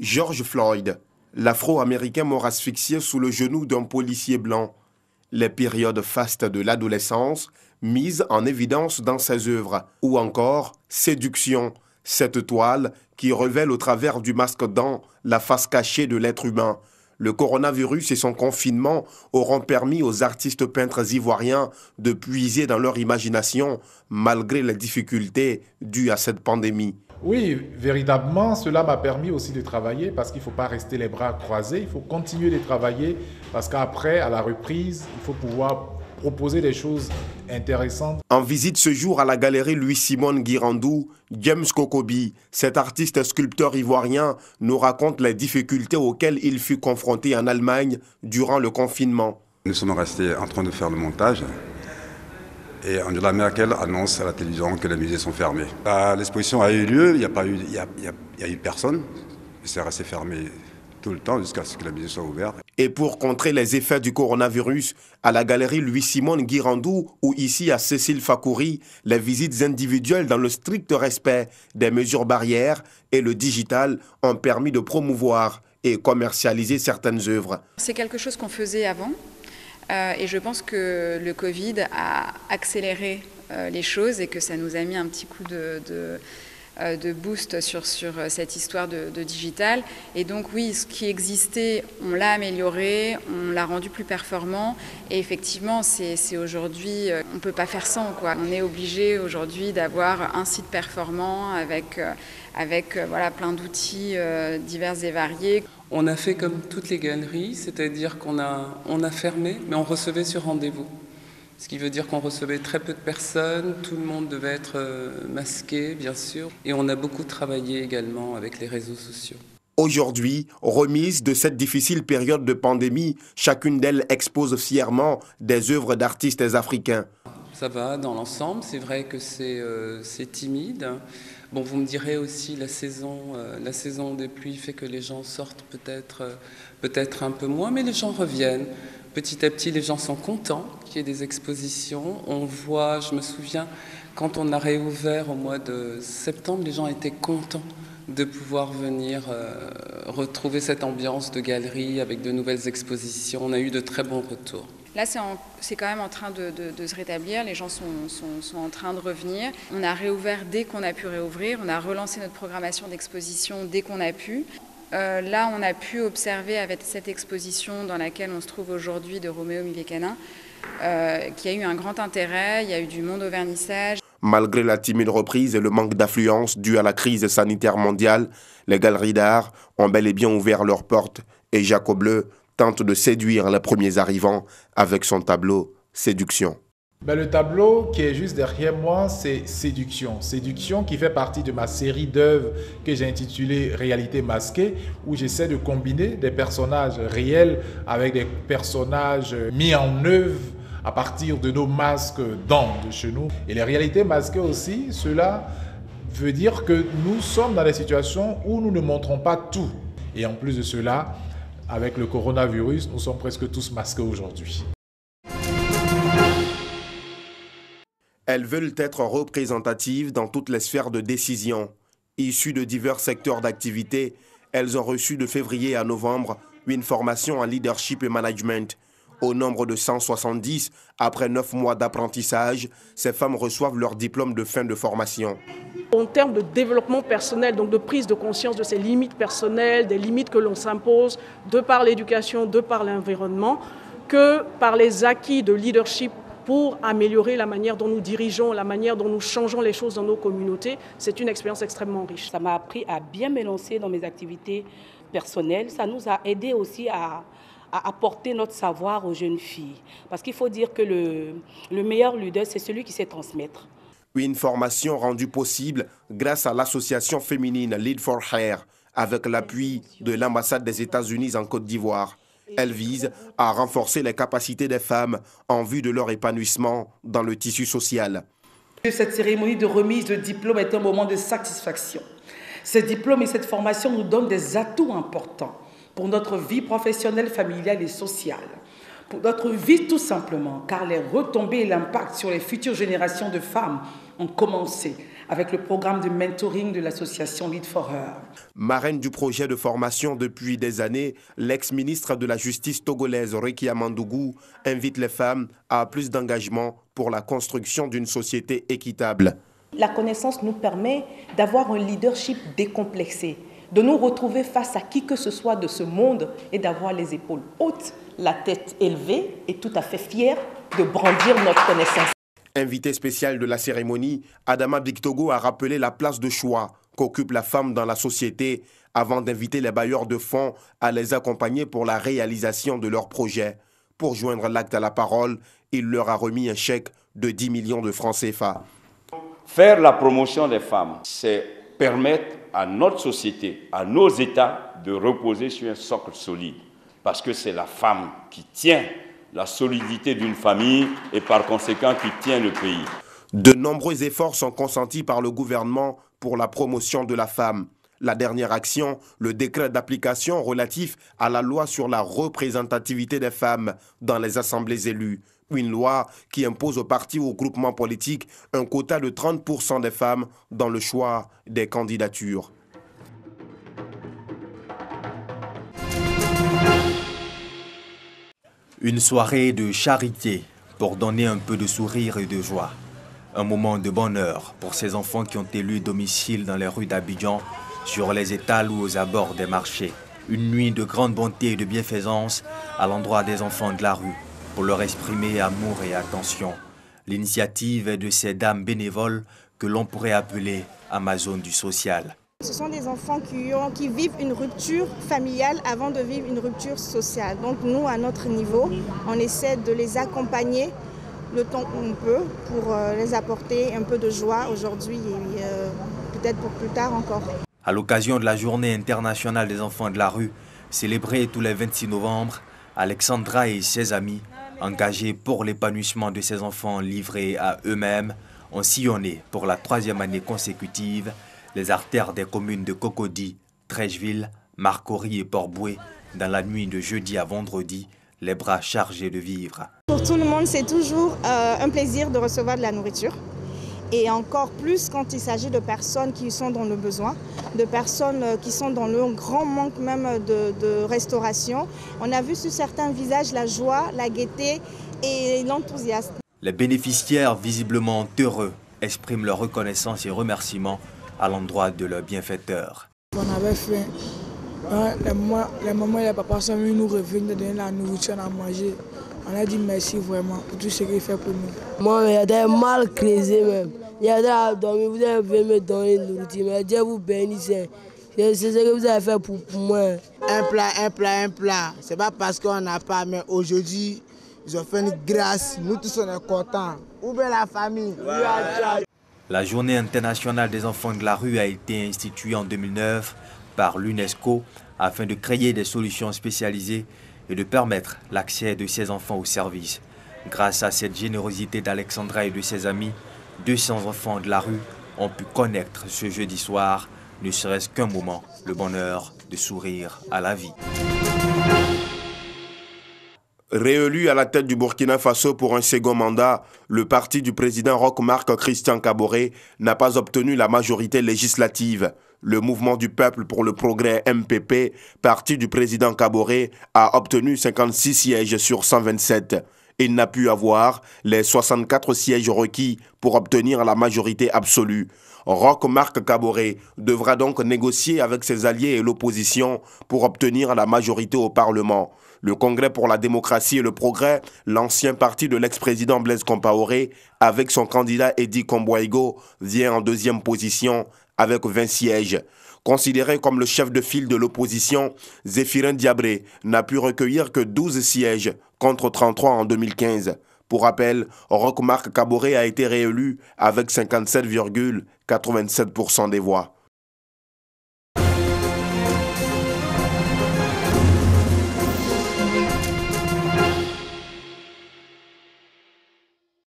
George Floyd, l'Afro-Américain mort asphyxié sous le genou d'un policier blanc. Les périodes fastes de l'adolescence mises en évidence dans ses œuvres. Ou encore Séduction, cette toile qui révèle au travers du masque dent la face cachée de l'être humain. Le coronavirus et son confinement auront permis aux artistes peintres ivoiriens de puiser dans leur imagination malgré les difficultés dues à cette pandémie. Oui, véritablement, cela m'a permis aussi de travailler parce qu'il ne faut pas rester les bras croisés, il faut continuer de travailler parce qu'après, à la reprise, il faut pouvoir proposer des choses intéressantes. En visite ce jour à la galerie Louis-Simone Guirandou, James Kokobi, cet artiste sculpteur ivoirien, nous raconte les difficultés auxquelles il fut confronté en Allemagne durant le confinement. Nous sommes restés en train de faire le montage. Et Angela Merkel annonce à la télévision que les musées sont fermés. L'exposition a eu lieu, il n'y a eu personne. C'est resté fermé tout le temps jusqu'à ce que les musées soient ouverts. Et pour contrer les effets du coronavirus, à la galerie Louis-Simone Guirandou ou ici à Cécile Fakouri, les visites individuelles dans le strict respect des mesures barrières et le digital ont permis de promouvoir et commercialiser certaines œuvres. C'est quelque chose qu'on faisait avant. Et je pense que le Covid a accéléré les choses et que ça nous a mis un petit coup de boost sur cette histoire de digital. Et donc oui, ce qui existait, on l'a amélioré, on l'a rendu plus performant. Et effectivement, c'est aujourd'hui, on ne peut pas faire sans, quoi. On est obligé aujourd'hui d'avoir un site performant avec voilà, plein d'outils divers et variés. On a fait comme toutes les galeries, c'est-à-dire qu'on a fermé, mais on recevait sur rendez-vous. Ce qui veut dire qu'on recevait très peu de personnes, tout le monde devait être masqué, bien sûr. Et on a beaucoup travaillé également avec les réseaux sociaux. Aujourd'hui, remise de cette difficile période de pandémie, chacune d'elles expose fièrement des œuvres d'artistes africains. Ça va dans l'ensemble, c'est vrai que c'est timide. Bon, vous me direz aussi la saison des pluies fait que les gens sortent peut-être un peu moins, mais les gens reviennent. Petit à petit, les gens sont contents qu'il y ait des expositions. On voit, je me souviens, quand on a réouvert au mois de septembre, les gens étaient contents de pouvoir venir retrouver cette ambiance de galerie avec de nouvelles expositions. On a eu de très bons retours. Là, c'est quand même en train de se rétablir, les gens sont en train de revenir. On a réouvert dès qu'on a pu réouvrir, on a relancé notre programmation d'exposition dès qu'on a pu. Là, on a pu observer avec cette exposition dans laquelle on se trouve aujourd'hui de Roméo Mivekana, qu'il y a eu un grand intérêt, il y a eu du monde au vernissage. Malgré la timide reprise et le manque d'affluence dû à la crise sanitaire mondiale, les galeries d'art ont bel et bien ouvert leurs portes et Jacob Bleu tente de séduire les premiers arrivants avec son tableau Séduction. Le tableau qui est juste derrière moi, c'est Séduction. Séduction qui fait partie de ma série d'œuvres que j'ai intitulée Réalité masquée, où j'essaie de combiner des personnages réels avec des personnages mis en œuvre à partir de nos masques dents de chez nous. Et les réalités masquées aussi, cela veut dire que nous sommes dans des situations où nous ne montrons pas tout. Et en plus de cela, avec le coronavirus, nous sommes presque tous masqués aujourd'hui. Elles veulent être représentatives dans toutes les sphères de décision. Issues de divers secteurs d'activité, elles ont reçu de février à novembre une formation en leadership et management. Au nombre de 170, après 9 mois d'apprentissage, ces femmes reçoivent leur diplôme de fin de formation. En termes de développement personnel, donc de prise de conscience de ses limites personnelles, des limites que l'on s'impose, de par l'éducation, de par l'environnement, que par les acquis de leadership pour améliorer la manière dont nous dirigeons, la manière dont nous changeons les choses dans nos communautés, c'est une expérience extrêmement riche. Ça m'a appris à bien me lancer dans mes activités personnelles. Ça nous a aidé aussi à apporter notre savoir aux jeunes filles. Parce qu'il faut dire que le meilleur leader, c'est celui qui sait transmettre. Une formation rendue possible grâce à l'association féminine Lead for Hair, avec l'appui de l'ambassade des États-Unis en Côte d'Ivoire. Elle vise à renforcer les capacités des femmes en vue de leur épanouissement dans le tissu social. Cette cérémonie de remise de diplôme est un moment de satisfaction. Ces diplômes et cette formation nous donnent des atouts importants pour notre vie professionnelle, familiale et sociale. pour notre vie tout simplement, car les retombées et l'impact sur les futures générations de femmes ont commencé avec le programme de mentoring de l'association Lead for Her. Marraine du projet de formation depuis des années, l'ex-ministre de la Justice togolaise Rekia Mandougou invite les femmes à plus d'engagement pour la construction d'une société équitable. La connaissance nous permet d'avoir un leadership décomplexé, de nous retrouver face à qui que ce soit de ce monde et d'avoir les épaules hautes, la tête élevée et tout à fait fière de brandir notre connaissance. Invité spécial de la cérémonie, Adama Bictogo a rappelé la place de choix qu'occupe la femme dans la société avant d'inviter les bailleurs de fonds à les accompagner pour la réalisation de leurs projets. Pour joindre l'acte à la parole, il leur a remis un chèque de 10 millions de francs CFA. Faire la promotion des femmes, c'est permettre à notre société, à nos États, de reposer sur un socle solide. Parce que c'est la femme qui tient la solidité d'une famille et par conséquent qui tient le pays. De nombreux efforts sont consentis par le gouvernement pour la promotion de la femme. La dernière action, le décret d'application relatif à la loi sur la représentativité des femmes dans les assemblées élues. Une loi qui impose aux partis ou aux groupements politiques un quota de 30% des femmes dans le choix des candidatures. Une soirée de charité pour donner un peu de sourire et de joie. Un moment de bonheur pour ces enfants qui ont élu domicile dans les rues d'Abidjan, sur les étals ou aux abords des marchés. Une nuit de grande bonté et de bienfaisance à l'endroit des enfants de la rue, pour leur exprimer amour et attention. L'initiative est de ces dames bénévoles que l'on pourrait appeler Amazones du social. Ce sont des enfants qui vivent une rupture familiale avant de vivre une rupture sociale. Donc nous, à notre niveau, on essaie de les accompagner le temps qu'on peut pour les apporter un peu de joie aujourd'hui et peut-être pour plus tard encore. À l'occasion de la Journée internationale des enfants de la rue, célébrée tous les 26 novembre, Alexandra et ses amis, engagés pour l'épanouissement de ces enfants livrés à eux-mêmes, ont sillonné pour la 3e année consécutive les artères des communes de Cocody, Trècheville, Marcory et Port-Bouët dans la nuit de jeudi à vendredi, les bras chargés de vivres. Pour tout le monde, c'est toujours un plaisir de recevoir de la nourriture. Et encore plus quand il s'agit de personnes qui sont dans le besoin, de personnes qui sont dans le grand manque même de restauration. On a vu sur certains visages la joie, la gaieté et l'enthousiasme. Les bénéficiaires, visiblement heureux, expriment leur reconnaissance et remerciements à l'endroit de leurs bienfaiteurs. On avait faim. Les mamans et les papas sont venus nous revenir donner la nourriture à manger. On a dit merci vraiment pour tout ce qu'il fait pour nous. Moi, j'étais mal crésé même. J'étais à dormir, vous avez venu me donner une nourriture. Mais Dieu vous bénisse. C'est ce que vous avez fait pour moi. Un plat. C'est pas parce qu'on n'a pas, mais aujourd'hui, ils ont fait une grâce. Nous tous, on est contents. Où est la famille? La Journée internationale des enfants de la rue a été instituée en 2009 par l'UNESCO afin de créer des solutions spécialisées et de permettre l'accès de ces enfants aux services. Grâce à cette générosité d'Alexandra et de ses amis, 200 enfants de la rue ont pu connaître ce jeudi soir, ne serait-ce qu'un moment, le bonheur de sourire à la vie. Réélu à la tête du Burkina Faso pour un second mandat, le parti du président Roch-Marc Christian Kaboré n'a pas obtenu la majorité législative. Le mouvement du peuple pour le progrès MPP, parti du président Kaboré, a obtenu 56 sièges sur 127. Il n'a pu avoir les 64 sièges requis pour obtenir la majorité absolue. Roch-Marc Kaboré devra donc négocier avec ses alliés et l'opposition pour obtenir la majorité au Parlement. Le Congrès pour la démocratie et le progrès, l'ancien parti de l'ex-président Blaise Compaoré, avec son candidat Edi Komboigo, vient en 2e position avec 20 sièges. Considéré comme le chef de file de l'opposition, Zéphirin Diabré n'a pu recueillir que 12 sièges contre 33 en 2015. Pour rappel, Roch-Marc Kaboré a été réélu avec 57,87% des voix.